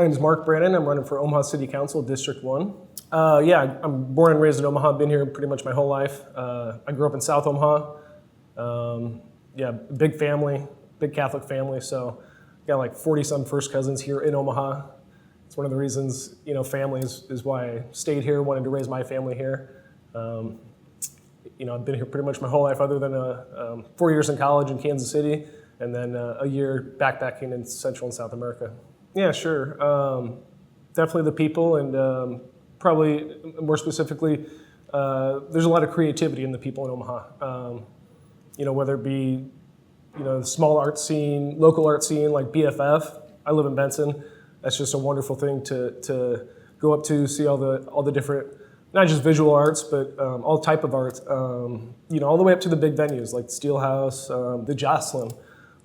My name is Mark Brannen. I'm running for Omaha City Council, District 1. I'm born and raised in Omaha, been here pretty much my whole life. I grew up in South Omaha. Big family, big Catholic family, so got like 40-some first cousins here in Omaha. It's one of the reasons, family is why I stayed here, wanted to raise my family here. I've been here pretty much my whole life other than 4 years in college in Kansas City and then a year backpacking in Central and South America. Yeah, sure. Definitely the people, and probably more specifically, there's a lot of creativity in the people in Omaha. Whether it be, the small art scene, local art scene like BFF. I live in Benson. That's just a wonderful thing to go up to, see all the different, not just visual arts, but all type of art. All the way up to the big venues like Steelhouse, the Jocelyn,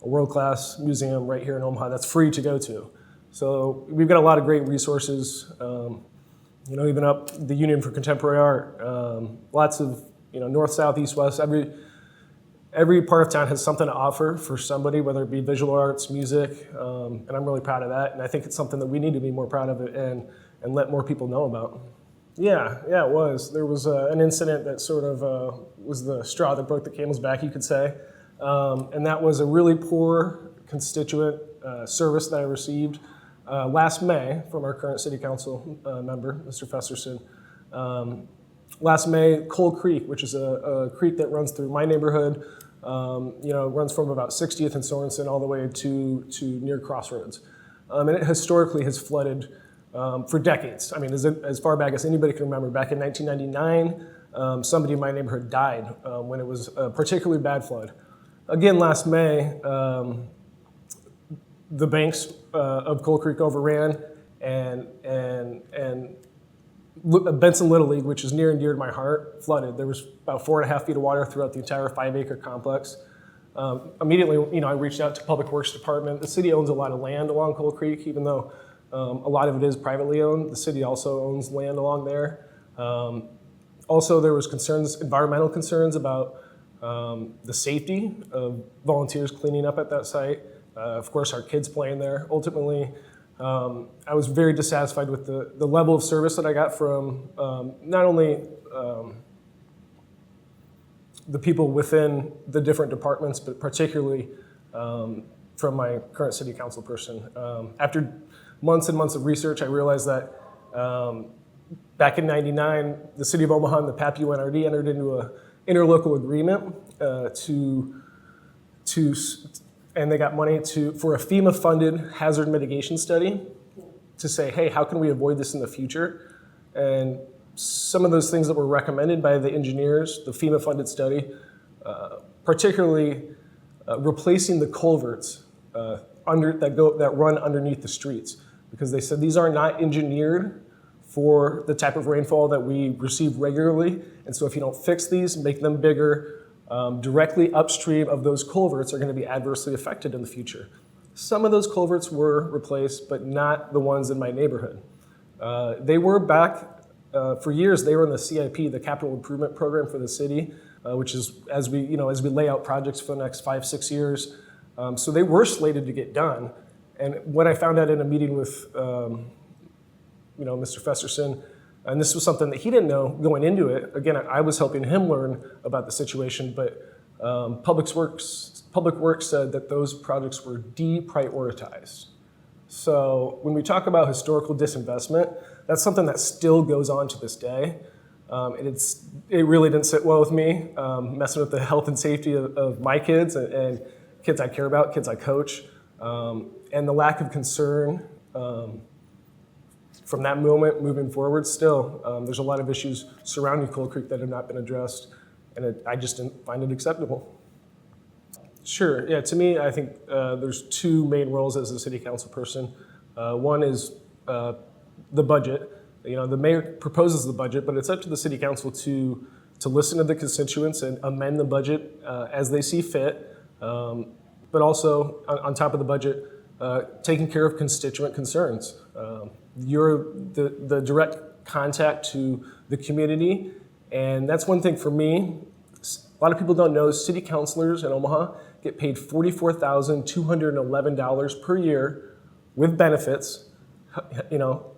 a world-class museum right here in Omaha that's free to go to. So we've got a lot of great resources, even up the Union for Contemporary Art, lots of, north, south, east, west, every part of town has something to offer for somebody, whether it be visual arts, music, and I'm really proud of that. And I think it's something that we need to be more proud of it and let more people know about. Yeah, it was. There was an incident that sort of was the straw that broke the camel's back, you could say. And that was a really poor constituent service that I received last May from our current city council member, Mr. Festerson. Last May, Coal Creek, which is a creek that runs through my neighborhood, runs from about 60th and Sorensen all the way to near Crossroads. And it historically has flooded for decades. I mean, as far back as anybody can remember, back in 1999, somebody in my neighborhood died when it was a particularly bad flood. Again, last May, the banks of Coal Creek overran, and Benson Little League, which is near and dear to my heart, flooded. There was about 4.5 feet of water throughout the entire 5-acre complex. Immediately, I reached out to Public Works Department. The city owns a lot of land along Coal Creek, even though a lot of it is privately owned. The city also owns land along there. Also, there was environmental concerns about the safety of volunteers cleaning up at that site. Of course, our kids playing there. Ultimately, I was very dissatisfied with the level of service that I got from not only the people within the different departments, but particularly from my current city council person. After months and months of research, I realized that back in '99, the city of Omaha and the PAPU NRD entered into an interlocal agreement and they got money for a FEMA-funded hazard mitigation study to say, hey, how can we avoid this in the future? And some of those things that were recommended by the engineers, the FEMA-funded study, particularly replacing the culverts that run underneath the streets, because they said these are not engineered for the type of rainfall that we receive regularly. And so if you don't fix these, make them bigger, directly upstream of those culverts are going to be adversely affected in the future. Some of those culverts were replaced, but not the ones in my neighborhood. They were back for years. They were in the CIP, the Capital Improvement Program for the city, which is as we lay out projects for the next 5-6 years. So they were slated to get done. And what I found out in a meeting with Mr. Festerson, and this was something that he didn't know going into it. Again, I was helping him learn about the situation, but Public Works said that those projects were deprioritized. So when we talk about historical disinvestment, that's something that still goes on to this day. It really didn't sit well with me, messing with the health and safety of my kids and kids I care about, kids I coach, and the lack of concern from that moment moving forward. Still, there's a lot of issues surrounding Coal Creek that have not been addressed, and I just didn't find it acceptable. Sure, yeah, to me, I think there's two main roles as a city council person. One is the budget. The mayor proposes the budget, but it's up to the city council to listen to the constituents and amend the budget as they see fit, but also on top of the budget, taking care of constituent concerns. You're the direct contact to the community, and that's one thing for me. A lot of people don't know city councilors in Omaha get paid $44,211 per year with benefits.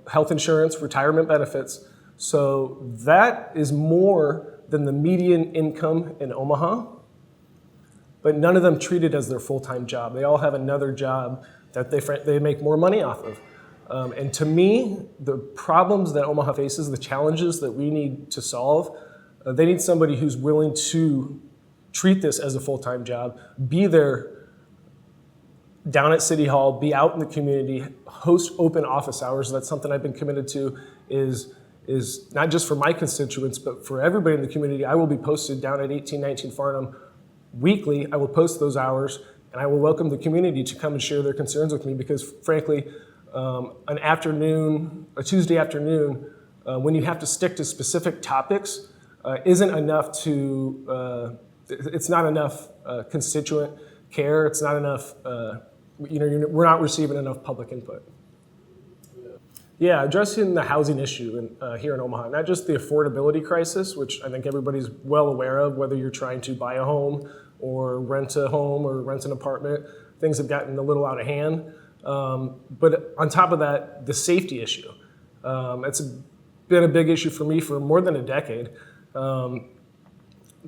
health insurance, retirement benefits. So that is more than the median income in Omaha, but none of them treat it as their full-time job. They all have another job that they make more money off of. And to me, the problems that Omaha faces, the challenges that we need to solve, they need somebody who's willing to treat this as a full-time job, be there down at City Hall, be out in the community, host open office hours. That's something I've been committed to, is not just for my constituents, but for everybody in the community. I will be posted down at 1819 Farnham weekly. I will post those hours, and I will welcome the community to come and share their concerns with me, because frankly, a Tuesday afternoon, when you have to stick to specific topics, isn't enough to, it's not enough constituent care. It's not enough, we're not receiving enough public input. Yeah, addressing the housing issue here in Omaha, not just the affordability crisis, which I think everybody's well aware of, whether you're trying to buy a home or rent a home or rent an apartment. Things have gotten a little out of hand. But on top of that, the safety issue. It's been a big issue for me for more than a decade.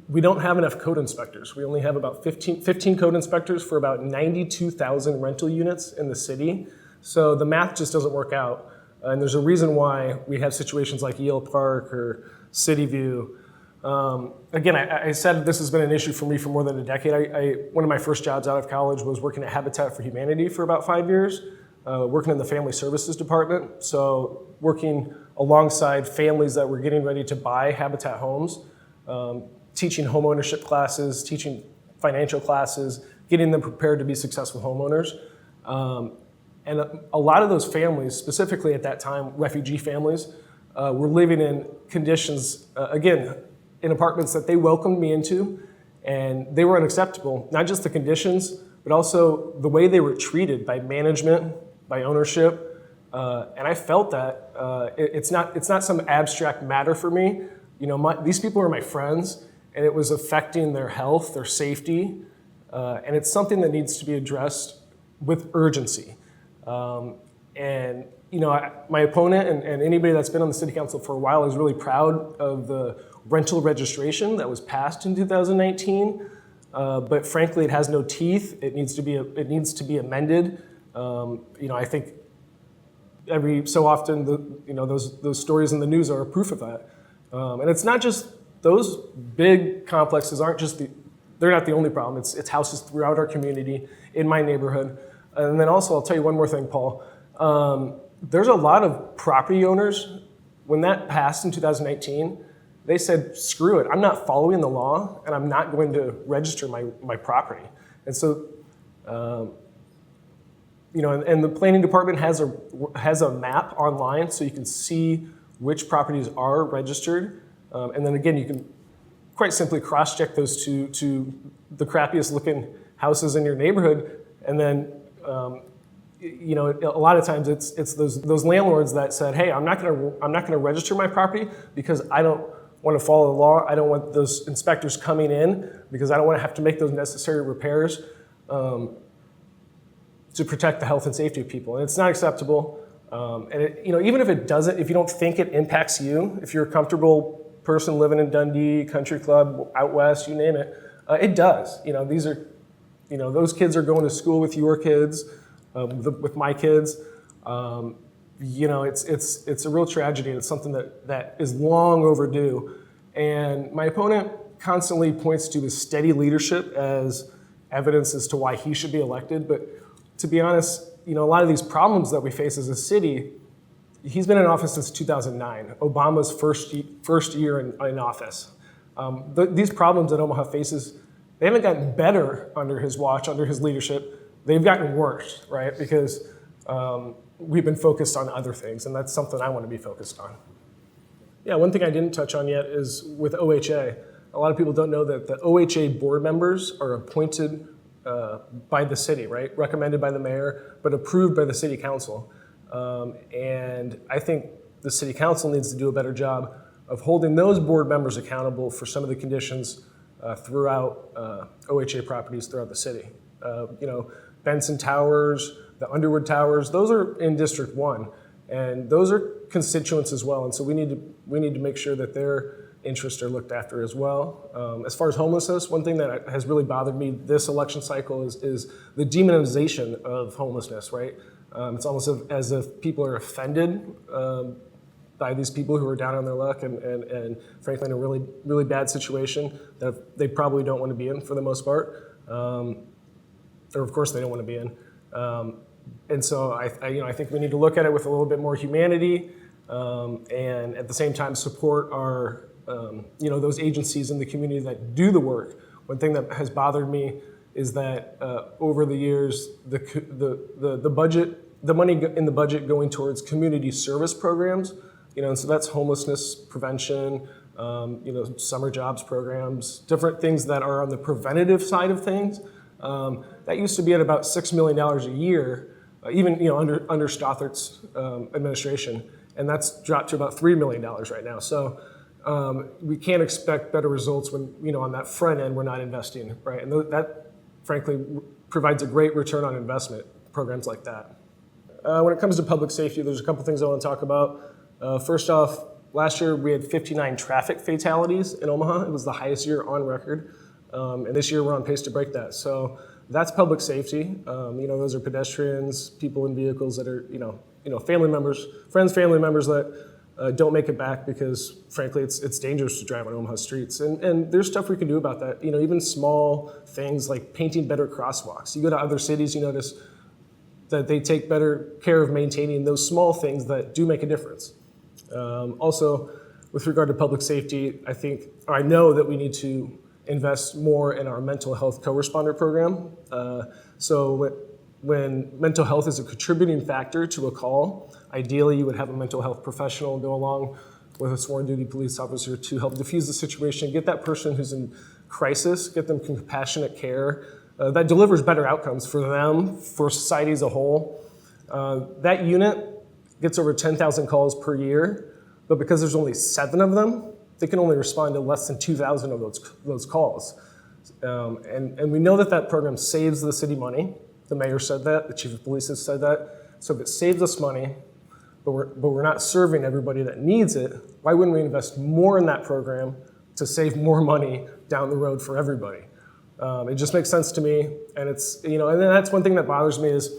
We don't have enough code inspectors. We only have about 15 code inspectors for about 92,000 rental units in the city. So the math just doesn't work out. And there's a reason why we have situations like Yale Park or City View. Again, I said this has been an issue for me for more than a decade. One of my first jobs out of college was working at Habitat for Humanity for about 5 years, working in the Family Services Department. So working alongside families that were getting ready to buy Habitat homes, teaching homeownership classes, teaching financial classes, getting them prepared to be successful homeowners. And a lot of those families, specifically at that time, refugee families, were living in conditions, again, in apartments that they welcomed me into, and they were unacceptable. Not just the conditions, but also the way they were treated by management, by ownership. And I felt that it's not some abstract matter for me. These people are my friends, and it was affecting their health, their safety, and it's something that needs to be addressed with urgency. And my opponent and anybody that's been on the city council for a while is really proud of the rental registration that was passed in 2019. But frankly, it has no teeth. It needs to be amended. I think every so often, those stories in the news are a proof of that. And it's not just those big complexes they're not the only problem. It's houses throughout our community, in my neighborhood. And then also, I'll tell you one more thing, Paul. There's a lot of property owners, when that passed in 2019, they said, screw it, I'm not following the law, and I'm not going to register my property. And so, and the planning department has a map online, so you can see which properties are registered. And then again, you can quite simply cross-check those to the crappiest looking houses in your neighborhood, and then a lot of times it's those landlords that said, hey, I'm not gonna register my property because I don't want to follow the law. I don't want those inspectors coming in because I don't want to have to make those necessary repairs to protect the health and safety of people. And it's not acceptable. And even if you don't think it impacts you, if you're a comfortable person living in Dundee, Country Club, out west, you name it, it does. These are, those kids are going to school with your kids, with my kids. It's a real tragedy. It's something that is long overdue. And my opponent constantly points to his steady leadership as evidence as to why he should be elected. But to be honest, a lot of these problems that we face as a city, he's been in office since 2009, Obama's first year in office. These problems that Omaha faces, they haven't gotten better under his watch, under his leadership. They've gotten worse, right? Because we've been focused on other things, and that's something I want to be focused on. Yeah, one thing I didn't touch on yet is with OHA. A lot of people don't know that the OHA board members are appointed by the city, right? Recommended by the mayor, but approved by the city council. And I think the city council needs to do a better job of holding those board members accountable for some of the conditions throughout OHA properties throughout the city. Benson Towers, the Underwood Towers, those are in District 1. And those are constituents as well. And so we need to make sure that their interests are looked after as well. As far as homelessness, one thing that has really bothered me this election cycle is the demonization of homelessness, right? It's almost as if people are offended by these people who are down on their luck and frankly in a really, really bad situation that they probably don't want to be in for the most part. Or of course they don't want to be in. And so I think we need to look at it with a little bit more humanity and at the same time support our, those agencies in the community that do the work. One thing that has bothered me is that over the years, the budget, the money in the budget going towards community service programs, and so that's homelessness prevention, summer jobs programs, different things that are on the preventative side of things. That used to be at about $6 million a year, even under Stothart's administration, and that's dropped to about $3 million right now. So we can't expect better results when on that front end we're not investing, right? And that frankly provides a great return on investment, programs like that. When it comes to public safety, there's a couple things I want to talk about. First off, last year we had 59 traffic fatalities in Omaha. It was the highest year on record. And this year we're on pace to break that. So that's public safety. Those are pedestrians, people in vehicles that are, family members, friends, family members that don't make it back because, frankly, it's dangerous to drive on Omaha streets. And there's stuff we can do about that. Even small things like painting better crosswalks. You go to other cities, you notice that they take better care of maintaining those small things that do make a difference. Also, with regard to public safety, I know that we need to invest more in our mental health co-responder program. So when mental health is a contributing factor to a call, ideally you would have a mental health professional go along with a sworn duty police officer to help diffuse the situation, get that person who's in crisis, get them compassionate care that delivers better outcomes for them, for society as a whole. That unit gets over 10,000 calls per year, but because there's only 7 of them, they can only respond to less than 2,000 of those calls. And we know that program saves the city money. The mayor said that, the chief of police has said that. So if it saves us money, but we're not serving everybody that needs it, why wouldn't we invest more in that program to save more money down the road for everybody? It just makes sense to me. And it's, and then that's one thing that bothers me is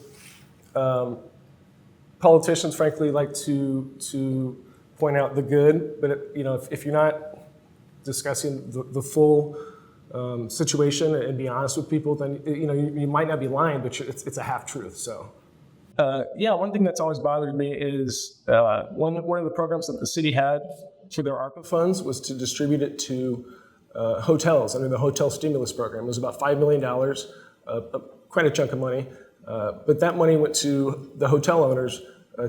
politicians, frankly, like to point out the good, but if you're not discussing the full situation and be honest with people, then you might not be lying, but it's a half truth. So, one thing that's always bothered me is one of the programs that the city had for their ARPA funds was to distribute it to hotels under the hotel stimulus program. It was about $5 million, quite a chunk of money, but that money went to the hotel owners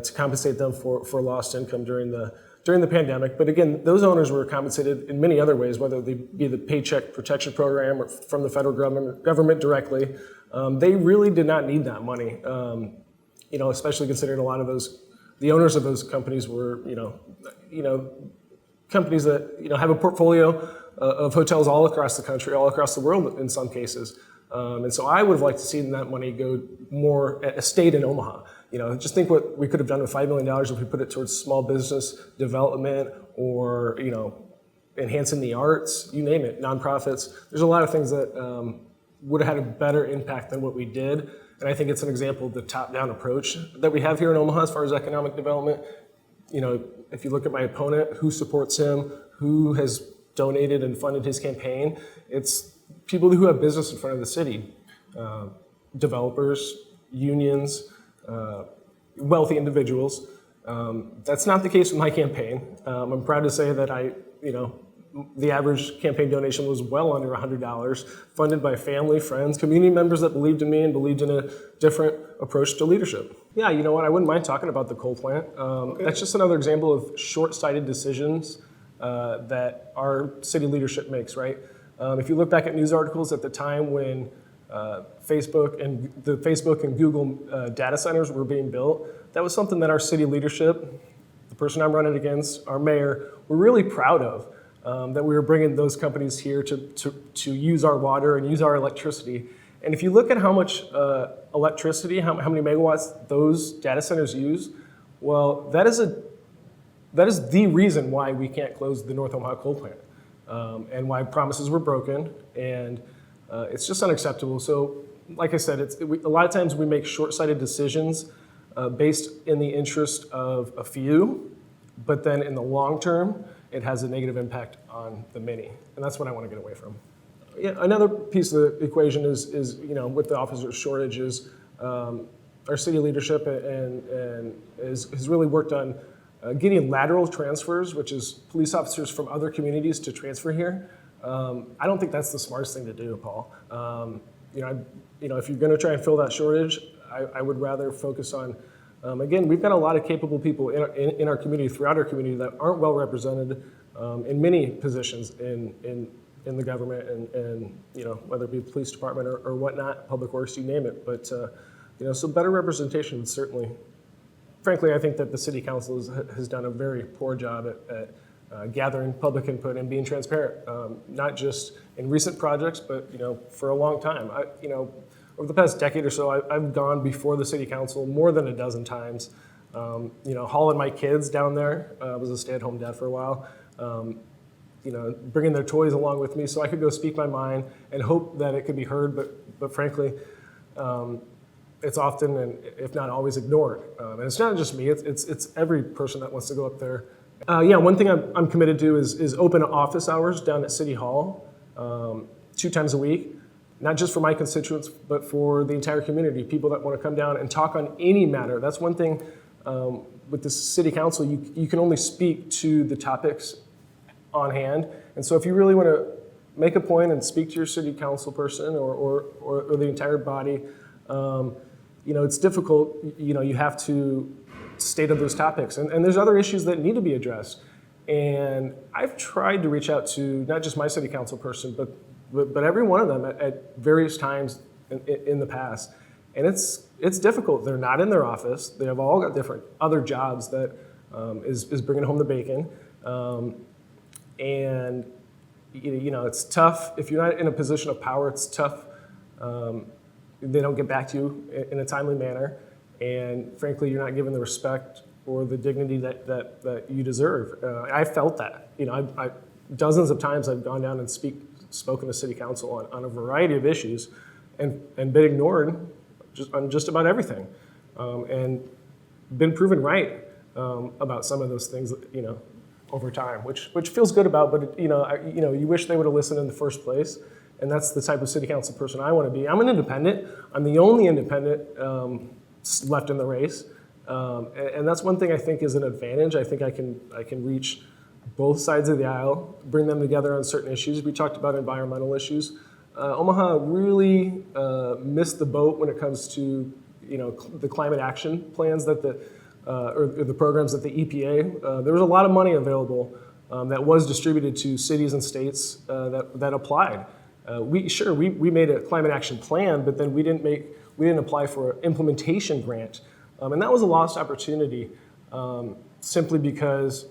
to compensate them for lost income during the pandemic. But again, those owners were compensated in many other ways, whether they be the Paycheck Protection Program or from the federal government directly. They really did not need that money, especially considering a lot of the owners of those companies were, companies that, have a portfolio of hotels all across the country, all across the world in some cases. And so I would have liked to see that money go more, stayed in Omaha. Just think what we could have done with $5 million if we put it towards small business development or, enhancing the arts, you name it, nonprofits. There's a lot of things that would have had a better impact than what we did. And I think it's an example of the top-down approach that we have here in Omaha as far as economic development. If you look at my opponent, who supports him, who has donated and funded his campaign, it's people who have business in front of the city, developers, unions, wealthy individuals. That's not the case with my campaign. I'm proud to say that the average campaign donation was well under $100, funded by family, friends, community members that believed in me and believed in a different approach to leadership. Yeah, you know what? I wouldn't mind talking about the coal plant. That's just another example of short-sighted decisions that our city leadership makes, right? If you look back at news articles at the time when Facebook and Google data centers were being built, that was something that our city leadership, the person I'm running against, our mayor, were really proud of, that we were bringing those companies here to use our water and use our electricity. And if you look at how much electricity, how many megawatts those data centers use, Well, that is the reason why we can't close the North Omaha coal plant, and why promises were broken, and it's just unacceptable. So, like I said, a lot of times we make short-sighted decisions based in the interest of a few, but then in the long term, it has a negative impact on the many, and that's what I want to get away from. Yeah, another piece of the equation is with the officer shortages, our city leadership has really worked on getting lateral transfers, which is police officers from other communities to transfer here. I don't think that's the smartest thing to do, Paul. If you're going to try and fill that shortage, I would rather focus on. Again, we've got a lot of capable people in our community, throughout our community, that aren't well represented in many positions in the government, and whether it be the police department or whatnot, public works, you name it. But so better representation, certainly. Frankly, I think that the city council has done a very poor job at gathering public input and being transparent, not just in recent projects, but for a long time. Over the past decade or so, I've gone before the city council more than a dozen times. Hauling my kids down there. I was a stay-at-home dad for a while. Bringing their toys along with me so I could go speak my mind and hope that it could be heard. But frankly, it's often, and if not always, ignored. And it's not just me, it's every person that wants to go up there. One thing I'm committed to is open office hours down at City Hall 2 times a week, not just for my constituents, but for the entire community, people that want to come down and talk on any matter. That's one thing with the city council, you can only speak to the topics on hand. And so if you really want to make a point and speak to your city council person or the entire body, it's difficult. You have to state of those topics. And there's other issues that need to be addressed. And I've tried to reach out to not just my city council person, but every one of them at various times in the past. And it's difficult. They're not in their office. They have all got different other jobs that is bringing home the bacon. And it's tough. If you're not in a position of power, it's tough. They don't get back to you in a timely manner. And frankly, you're not given the respect or the dignity that you deserve. I felt that. I dozens of times I've gone down and spoken to city council on a variety of issues and been ignored on just about everything. And been proven right about some of those things, over time, which feels good about, but you wish they would have listened in the first place. And that's the type of city council person I want to be. I'm an independent. I'm the only independent left in the race. And that's one thing I think is an advantage. I think I can reach both sides of the aisle, bring them together on certain issues. We talked about environmental issues. Omaha really missed the boat when it comes to the climate action plans that or the programs that the EPA. There was a lot of money available that was distributed to cities and states that applied. We made a climate action plan, but then we didn't apply for an implementation grant, and that was a lost opportunity simply because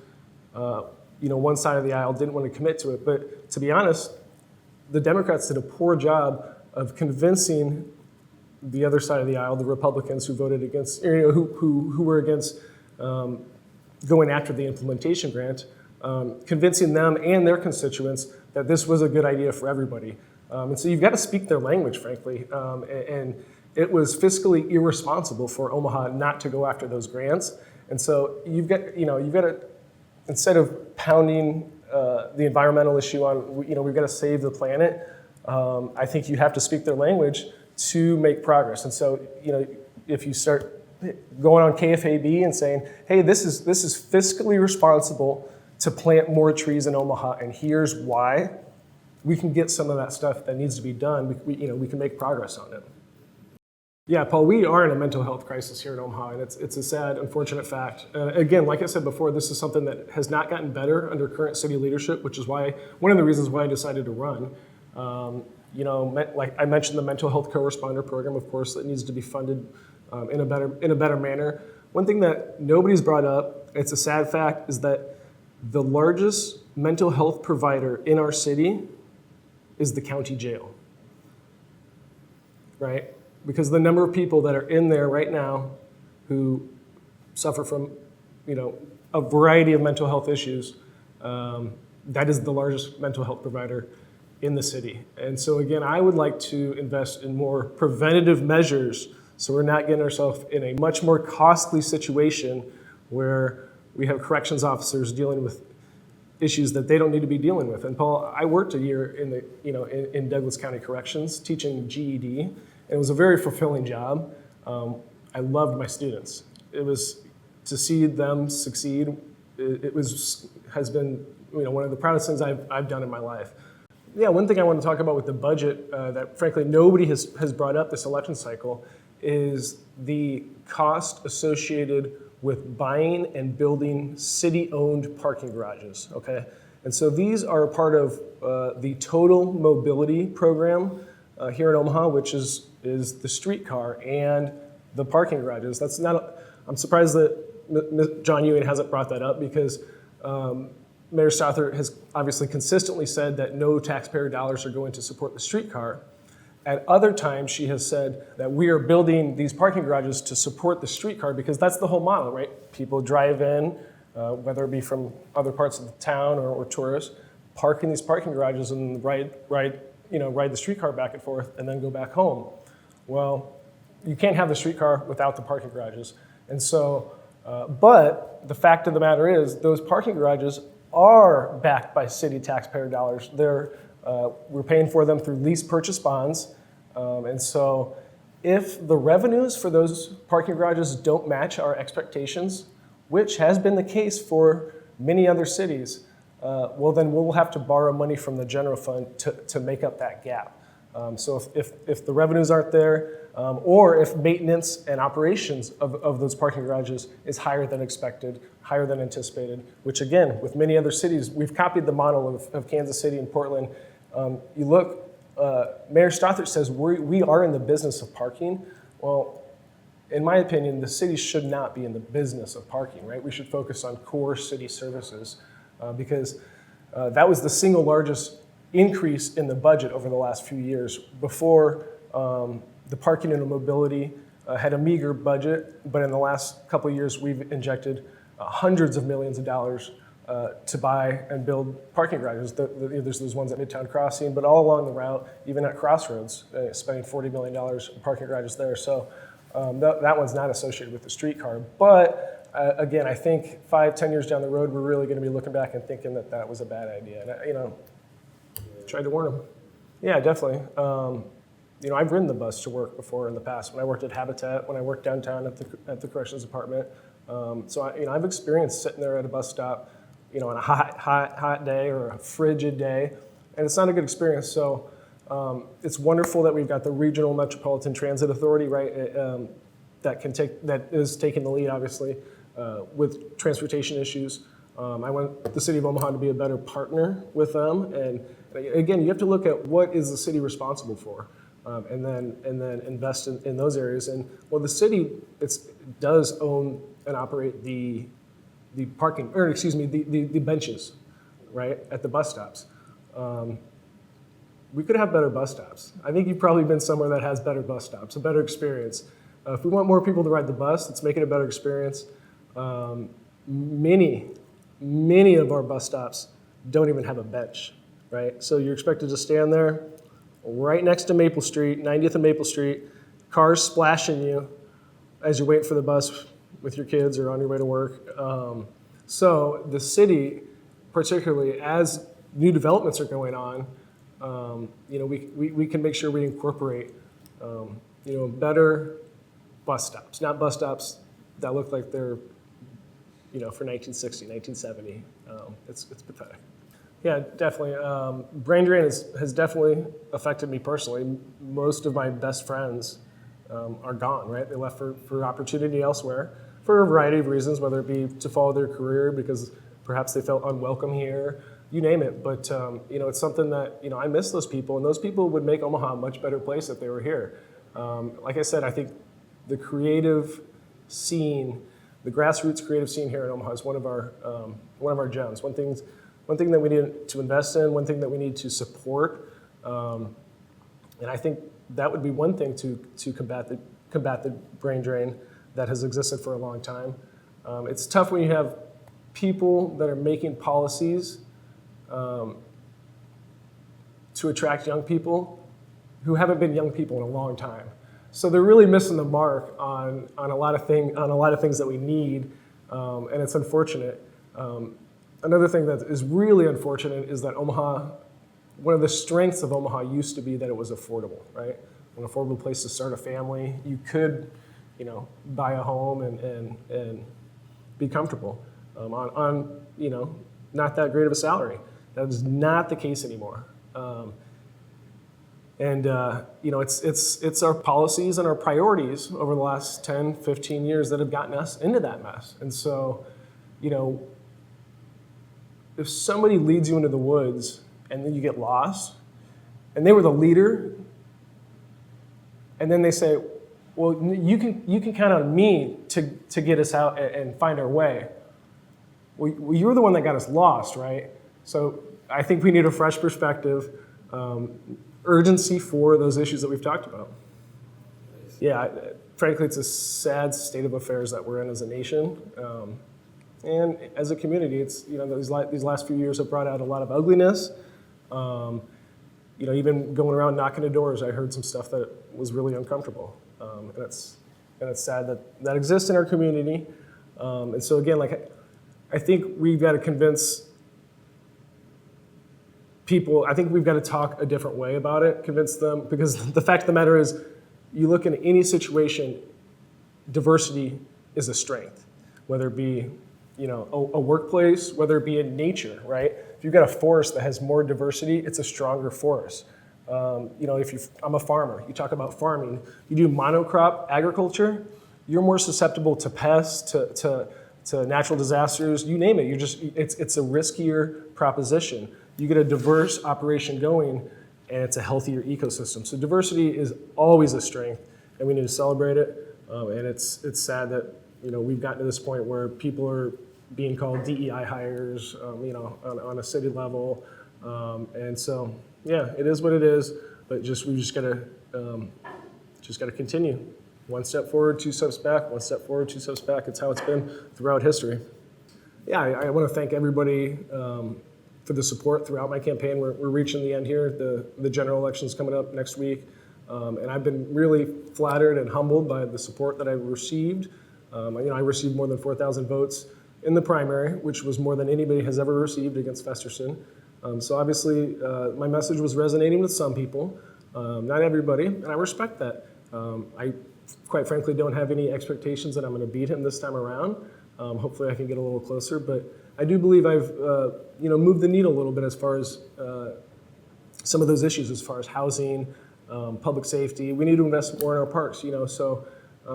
one side of the aisle didn't want to commit to it. But to be honest, the Democrats did a poor job of convincing the other side of the aisle, the Republicans who voted against, who were against going after the implementation grant, convincing them and their constituents that this was a good idea for everybody. And so you've got to speak their language, frankly. And it was fiscally irresponsible for Omaha not to go after those grants. And so you've got to, instead of pounding the environmental issue on, we've got to save the planet, I think you have to speak their language to make progress. And so, if you start going on KFAB and saying, hey, this is fiscally responsible to plant more trees in Omaha, and here's why, we can get some of that stuff that needs to be done. We can make progress on it. Yeah, Paul, we are in a mental health crisis here in Omaha, and it's a sad, unfortunate fact. Again, like I said before, this is something that has not gotten better under current city leadership, which is one of the reasons why I decided to run. Like I mentioned, the mental health co-responder program, of course, that needs to be funded in a better manner. One thing that nobody's brought up, it's a sad fact, is that the largest mental health provider in our city is the county jail, right? Because the number of people that are in there right now who suffer from, a variety of mental health issues. That is the largest mental health provider in the city. And so again, I would like to invest in more preventative measures so we're not getting ourselves in a much more costly situation where we have corrections officers dealing with issues that they don't need to be dealing with. And Paul, I worked a year in Douglas County Corrections teaching GED, and it was a very fulfilling job. I loved my students. It was to see them succeed. Has been one of the proudest things I've done in my life. Yeah, one thing I want to talk about with the budget that frankly nobody has brought up this election cycle is the cost associated with buying and building city-owned parking garages, okay? And so these are a part of the total mobility program here in Omaha, which is the streetcar and the parking garages. I'm surprised that John Ewing hasn't brought that up because Mayor Stothert has obviously consistently said that no taxpayer dollars are going to support the streetcar. At other times, she has said that we are building these parking garages to support the streetcar because that's the whole model, right? People drive in, whether it be from other parts of the town or tourists, park in these parking garages and ride the streetcar back and forth and then go back home. Well, you can't have the streetcar without the parking garages. And so, but the fact of the matter is those parking garages are backed by city taxpayer dollars. We're paying for them through lease purchase bonds. And so if the revenues for those parking garages don't match our expectations, which has been the case for many other cities, well, then we'll have to borrow money from the general fund to make up that gap. So if the revenues aren't there, or if maintenance and operations of those parking garages is higher than expected, higher than anticipated, which again, with many other cities, we've copied the model of Kansas City and Portland. You look, Mayor Stothert says we are in the business of parking. Well, in my opinion, the city should not be in the business of parking, right? We should focus on core city services because that was the single largest increase in the budget over the last few years. Before, the parking and mobility had a meager budget, but in the last couple of years, we've injected hundreds of millions of dollars to buy and build parking garages. There's those ones at Midtown Crossing, but all along the route, even at Crossroads, spending $40 million in parking garages there. So that one's not associated with the streetcar. But again, I think 5-10 years down the road, we're really going to be looking back and thinking that was a bad idea. And tried to warn them. Yeah, definitely. I've ridden the bus to work before in the past. When I worked at Habitat, when I worked downtown at the corrections department. So I've experienced sitting there at a bus stop, on a hot day or a frigid day, and it's not a good experience. So it's wonderful that we've got the Regional Metropolitan Transit Authority, right? That is taking the lead, obviously, with transportation issues. I want the city of Omaha to be a better partner with them, and again, you have to look at what is the city responsible for, and then invest in those areas. And well, the city does own and operate the parking, or excuse me, the benches, right, at the bus stops. We could have better bus stops. I think you've probably been somewhere that has better bus stops, a better experience. If we want more people to ride the bus, let's make it a better experience. Many of our bus stops don't even have a bench, right? So you're expected to stand there right next to Maple Street, 90th and Maple Street, cars splashing you as you're waiting for the bus with your kids or on your way to work. So the city, particularly as new developments are going on, we can make sure we incorporate, better bus stops, not bus stops that look like they're, for 1960, 1970. It's pathetic. Yeah, definitely. Brain drain has definitely affected me personally. Most of my best friends are gone, right? They left for opportunity elsewhere for a variety of reasons, whether it be to follow their career because perhaps they felt unwelcome here, you name it. But, it's something that, I miss those people, and those people would make Omaha a much better place if they were here. Like I said, I think the creative scene, the grassroots creative scene here in Omaha is one of our gems. One thing that we need to invest in, one thing that we need to support, and I think that would be one thing to combat the brain drain that has existed for a long time. It's tough when you have people that are making policies to attract young people who haven't been young people in a long time. So they're really missing the mark on a lot of things that we need, and it's unfortunate. Another thing that is really unfortunate is that Omaha, one of the strengths of Omaha used to be that it was affordable, right? An affordable place to start a family. You could, buy a home and be comfortable on not that great of a salary. That is not the case anymore. It's our policies and our priorities over the last 10, 15 years that have gotten us into that mess. And so, if somebody leads you into the woods and then you get lost, and they were the leader, and then they say, well, you can count on me to get us out and find our way. Well, you're the one that got us lost, right? So I think we need a fresh perspective, urgency for those issues that we've talked about. Yeah, frankly, it's a sad state of affairs that we're in as a nation. And as a community, it's these last few years have brought out a lot of ugliness. Even going around knocking at doors, I heard some stuff that was really uncomfortable, and it's sad that exists in our community. And so again, I think we've got to convince people. I think we've got to talk a different way about it, convince them, because the fact of the matter is, you look in any situation, diversity is a strength, whether it be a workplace, whether it be in nature, right? If you've got a forest that has more diversity, it's a stronger forest. I'm a farmer. You talk about farming. You do monocrop agriculture, you're more susceptible to pests, to natural disasters. You name it. It's a riskier proposition. You get a diverse operation going, and it's a healthier ecosystem. So diversity is always a strength, and we need to celebrate it. And it's sad that we've gotten to this point where people are being called DEI hires, on a city level, and so it is what it is. But we just gotta continue. One step forward, two steps back. One step forward, two steps back. It's how it's been throughout history. Yeah, I want to thank everybody for the support throughout my campaign. We're reaching the end here. The general election is coming up next week, and I've been really flattered and humbled by the support that I've received. I received more than 4,000 votes in the primary, which was more than anybody has ever received against Festerson. So obviously, my message was resonating with some people, not everybody, and I respect that. I, quite frankly, don't have any expectations that I'm going to beat him this time around. Hopefully, I can get a little closer, but I do believe I've moved the needle a little bit as far as some of those issues, as far as housing, public safety. We need to invest more in our parks. So.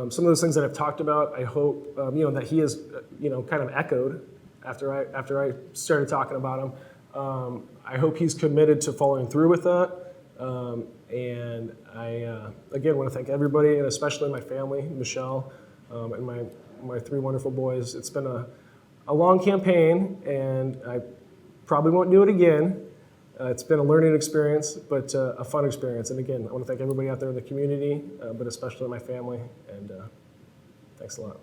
Some of those things that I've talked about, I hope that he has kind of echoed after I started talking about him. I hope he's committed to following through with that. And I again want to thank everybody, and especially my family, Michelle, and my three wonderful boys. It's been a long campaign, and I probably won't do it again. It's been a learning experience, but a fun experience. And again, I want to thank everybody out there in the community, but especially my family, and thanks a lot.